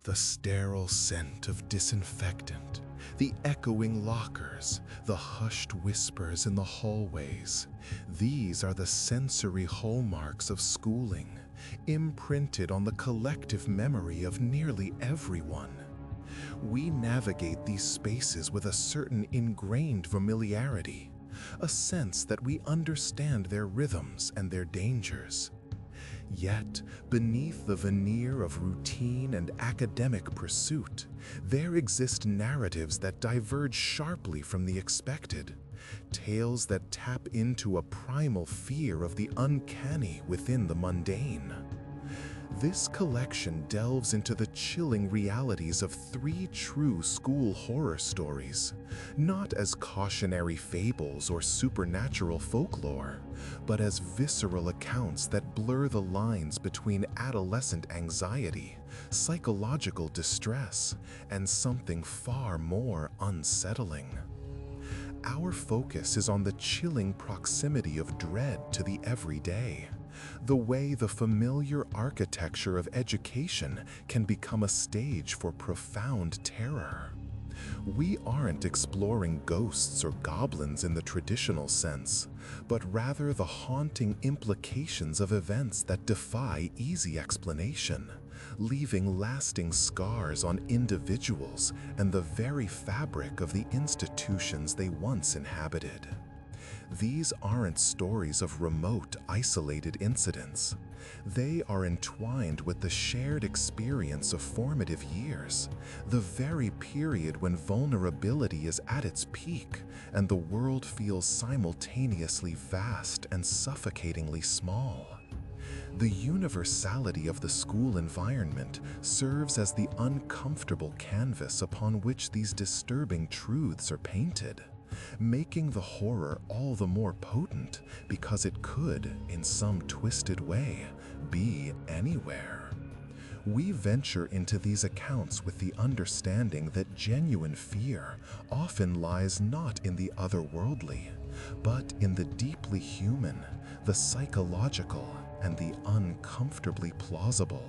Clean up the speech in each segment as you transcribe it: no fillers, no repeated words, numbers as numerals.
The sterile scent of disinfectant, the echoing lockers, the hushed whispers in the hallways. These are the sensory hallmarks of schooling, imprinted on the collective memory of nearly everyone. We navigate these spaces with a certain ingrained familiarity, a sense that we understand their rhythms and their dangers. Yet, beneath the veneer of routine and academic pursuit, there exist narratives that diverge sharply from the expected, tales that tap into a primal fear of the uncanny within the mundane. This collection delves into the chilling realities of three true school horror stories, not as cautionary fables or supernatural folklore, but as visceral accounts that blur the lines between adolescent anxiety, psychological distress, and something far more unsettling. Our focus is on the chilling proximity of dread to the everyday, the way the familiar architecture of education can become a stage for profound terror. We aren't exploring ghosts or goblins in the traditional sense, but rather the haunting implications of events that defy easy explanation, leaving lasting scars on individuals and the very fabric of the institutions they once inhabited. These aren't stories of remote, isolated incidents. They are entwined with the shared experience of formative years, the very period when vulnerability is at its peak and the world feels simultaneously vast and suffocatingly small. The universality of the school environment serves as the uncomfortable canvas upon which these disturbing truths are painted, making the horror all the more potent because it could, in some twisted way, be anywhere. We venture into these accounts with the understanding that genuine fear often lies not in the otherworldly, but in the deeply human, the psychological, and the uncomfortably plausible.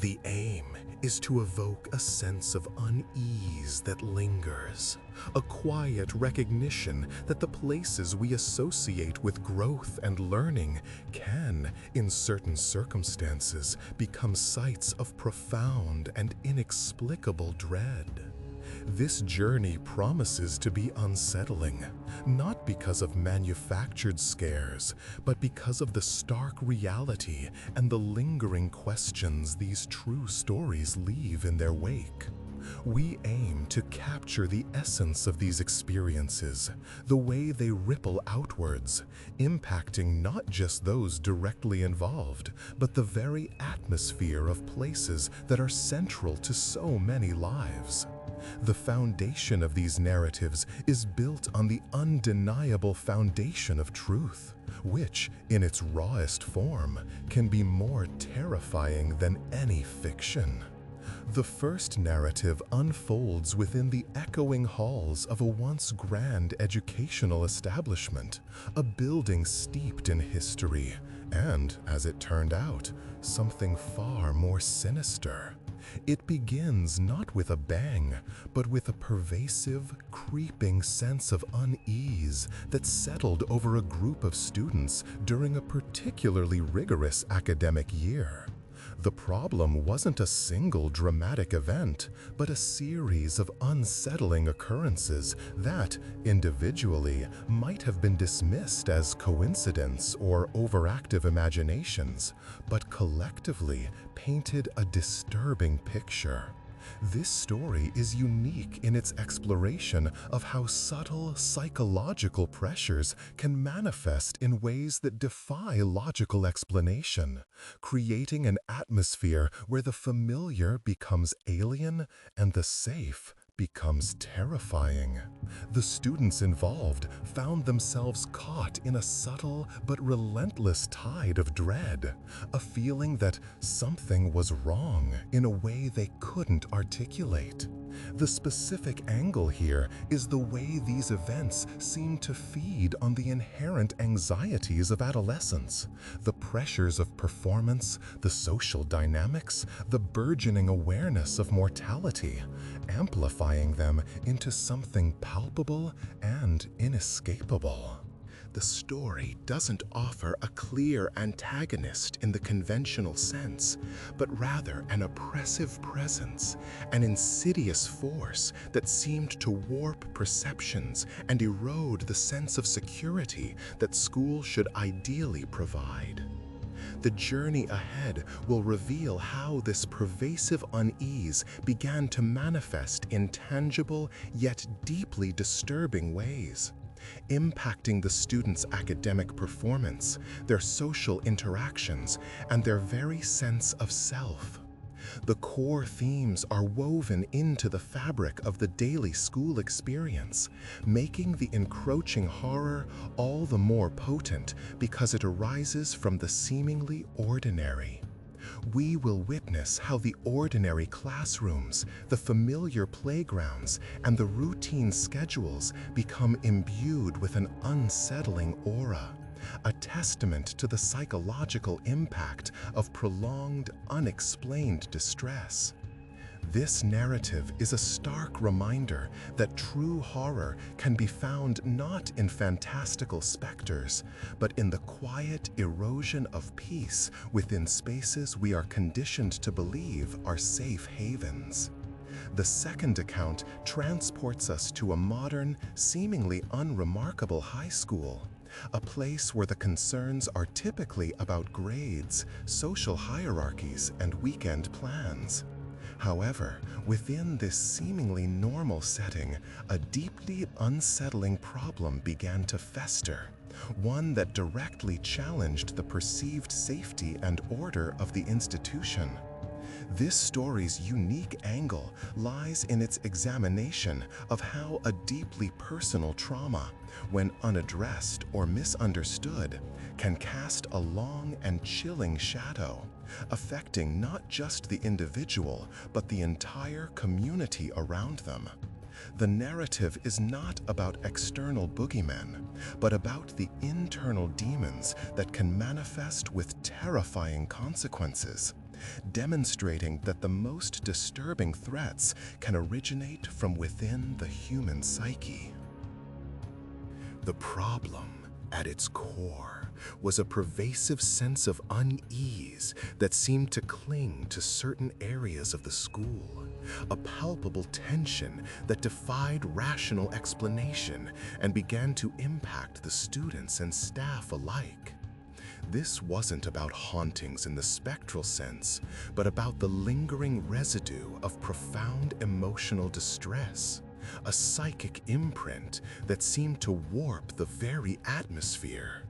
The aim is to evoke a sense of unease that lingers, a quiet recognition that the places we associate with growth and learning can, in certain circumstances, become sites of profound and inexplicable dread. This journey promises to be unsettling, not because of manufactured scares, but because of the stark reality and the lingering questions these true stories leave in their wake. We aim to capture the essence of these experiences, the way they ripple outwards, impacting not just those directly involved, but the very atmosphere of places that are central to so many lives. The foundation of these narratives is built on the undeniable foundation of truth, which, in its rawest form, can be more terrifying than any fiction. The first narrative unfolds within the echoing halls of a once grand educational establishment, a building steeped in history, and, as it turned out, something far more sinister. It begins not with a bang, but with a pervasive, creeping sense of unease that settled over a group of students during a particularly rigorous academic year. The problem wasn't a single dramatic event, but a series of unsettling occurrences that, individually, might have been dismissed as coincidence or overactive imaginations, but collectively painted a disturbing picture. This story is unique in its exploration of how subtle psychological pressures can manifest in ways that defy logical explanation, creating an atmosphere where the familiar becomes alien and the safe becomes terrifying. The students involved found themselves caught in a subtle but relentless tide of dread, a feeling that something was wrong in a way they couldn't articulate. The specific angle here is the way these events seem to feed on the inherent anxieties of adolescence, the pressures of performance, the social dynamics, the burgeoning awareness of mortality, amplifying them into something palpable and inescapable. The story doesn't offer a clear antagonist in the conventional sense, but rather an oppressive presence, an insidious force that seemed to warp perceptions and erode the sense of security that school should ideally provide. The journey ahead will reveal how this pervasive unease began to manifest in tangible yet deeply disturbing ways, impacting the students' academic performance, their social interactions, and their very sense of self. The core themes are woven into the fabric of the daily school experience, making the encroaching horror all the more potent because it arises from the seemingly ordinary. We will witness how the ordinary classrooms, the familiar playgrounds, and the routine schedules become imbued with an unsettling aura, a testament to the psychological impact of prolonged, unexplained distress. This narrative is a stark reminder that true horror can be found not in fantastical specters, but in the quiet erosion of peace within spaces we are conditioned to believe are safe havens. The second account transports us to a modern, seemingly unremarkable high school, a place where the concerns are typically about grades, social hierarchies, and weekend plans. However, within this seemingly normal setting, a deeply unsettling problem began to fester, one that directly challenged the perceived safety and order of the institution. This story's unique angle lies in its examination of how a deeply personal trauma, when unaddressed or misunderstood, can cast a long and chilling shadow, affecting not just the individual, but the entire community around them. The narrative is not about external boogeymen, but about the internal demons that can manifest with terrifying consequences, demonstrating that the most disturbing threats can originate from within the human psyche. The problem, at its core, was a pervasive sense of unease that seemed to cling to certain areas of the school, a palpable tension that defied rational explanation and began to impact the students and staff alike. This wasn't about hauntings in the spectral sense, but about the lingering residue of profound emotional distress, a psychic imprint that seemed to warp the very atmosphere.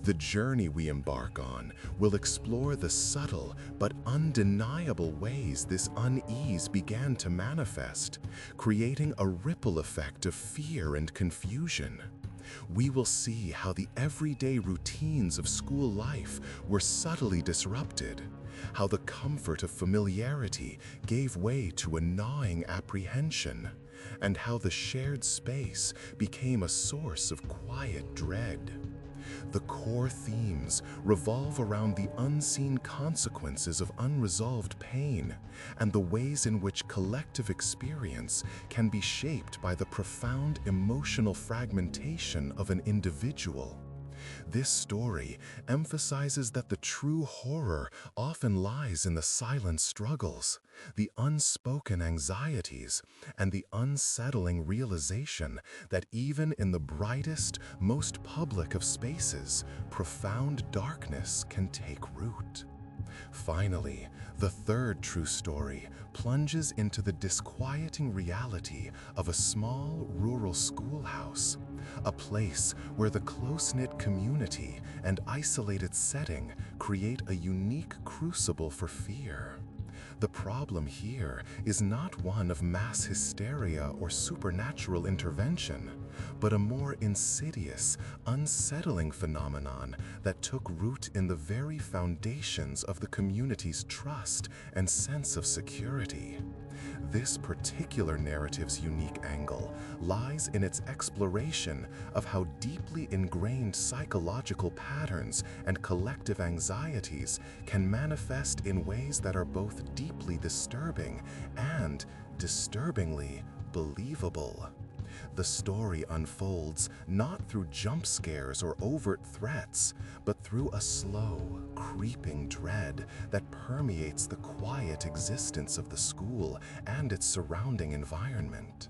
The journey we embark on will explore the subtle but undeniable ways this unease began to manifest, creating a ripple effect of fear and confusion. We will see how the everyday routines of school life were subtly disrupted, how the comfort of familiarity gave way to a gnawing apprehension, and how the shared space became a source of quiet dread. The core themes revolve around the unseen consequences of unresolved pain and the ways in which collective experience can be shaped by the profound emotional fragmentation of an individual. This story emphasizes that the true horror often lies in the silent struggles, the unspoken anxieties, and the unsettling realization that even in the brightest, most public of spaces, profound darkness can take root. Finally, the third true story plunges into the disquieting reality of a small rural schoolhouse, a place where the close-knit community and isolated setting create a unique crucible for fear. The problem here is not one of mass hysteria or supernatural intervention, but a more insidious, unsettling phenomenon that took root in the very foundations of the community's trust and sense of security. This particular narrative's unique angle lies in its exploration of how deeply ingrained psychological patterns and collective anxieties can manifest in ways that are both deeply disturbing and disturbingly believable. The story unfolds not through jump scares or overt threats, but through a slow, creeping dread that permeates the quiet existence of the school and its surrounding environment.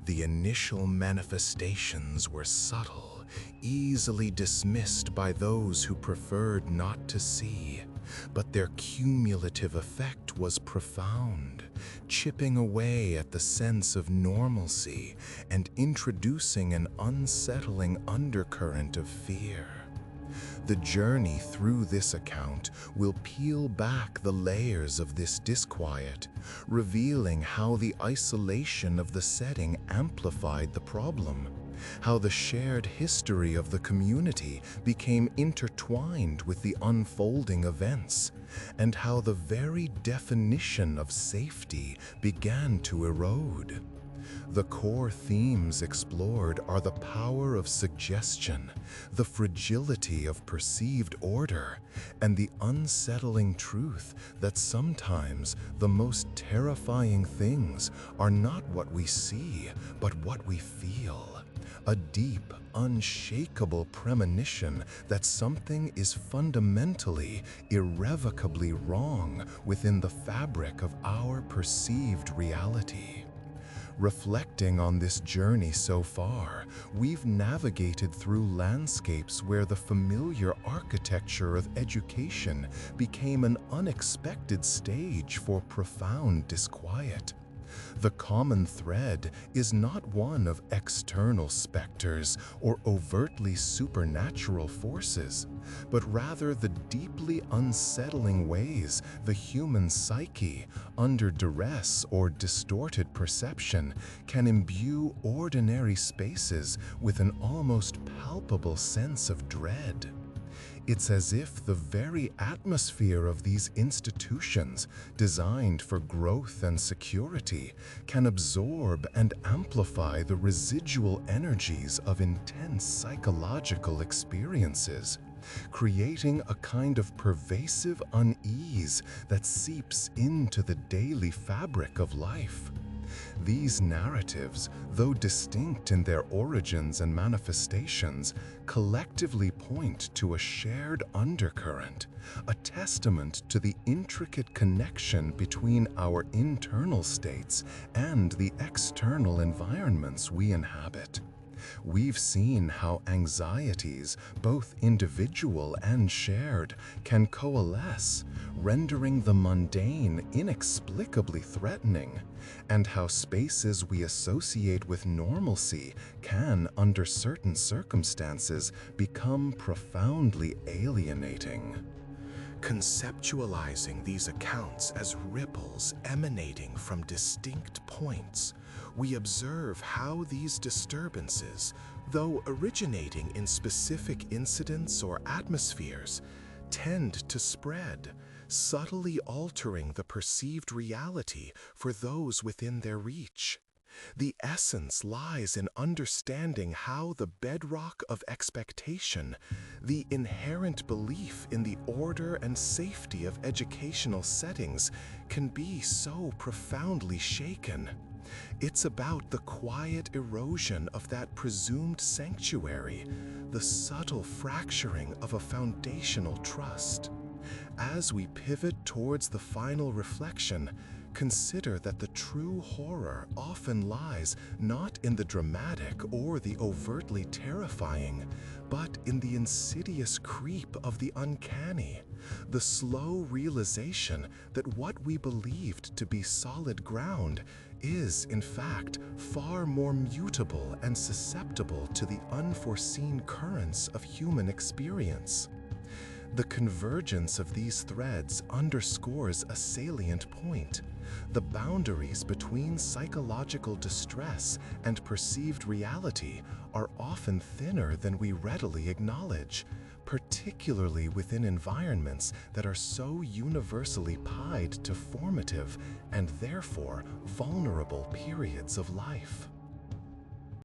The initial manifestations were subtle, easily dismissed by those who preferred not to see, but their cumulative effect was profound, chipping away at the sense of normalcy and introducing an unsettling undercurrent of fear. The journey through this account will peel back the layers of this disquiet, revealing how the isolation of the setting amplified the problem, how the shared history of the community became intertwined with the unfolding events, and how the very definition of safety began to erode. The core themes explored are the power of suggestion, the fragility of perceived order, and the unsettling truth that sometimes the most terrifying things are not what we see, but what we feel. A deep, unshakable premonition that something is fundamentally, irrevocably wrong within the fabric of our perceived reality. Reflecting on this journey so far, we've navigated through landscapes where the familiar architecture of education became an unexpected stage for profound disquiet. The common thread is not one of external specters or overtly supernatural forces, but rather the deeply unsettling ways the human psyche, under duress or distorted perception, can imbue ordinary spaces with an almost palpable sense of dread. It's as if the very atmosphere of these institutions, designed for growth and security, can absorb and amplify the residual energies of intense psychological experiences, creating a kind of pervasive unease that seeps into the daily fabric of life. These narratives, though distinct in their origins and manifestations, collectively point to a shared undercurrent, a testament to the intricate connection between our internal states and the external environments we inhabit. We've seen how anxieties, both individual and shared, can coalesce, rendering the mundane inexplicably threatening, and how spaces we associate with normalcy can, under certain circumstances, become profoundly alienating. Conceptualizing these accounts as ripples emanating from distinct points, we observe how these disturbances, though originating in specific incidents or atmospheres, tend to spread, subtly altering the perceived reality for those within their reach. The essence lies in understanding how the bedrock of expectation, the inherent belief in the order and safety of educational settings, can be so profoundly shaken. It's about the quiet erosion of that presumed sanctuary, the subtle fracturing of a foundational trust. As we pivot towards the final reflection, consider that the true horror often lies not in the dramatic or the overtly terrifying, but in the insidious creep of the uncanny, the slow realization that what we believed to be solid ground is, in fact, far more mutable and susceptible to the unforeseen currents of human experience. The convergence of these threads underscores a salient point. The boundaries between psychological distress and perceived reality are often thinner than we readily acknowledge, particularly within environments that are so universally tied to formative and therefore vulnerable periods of life.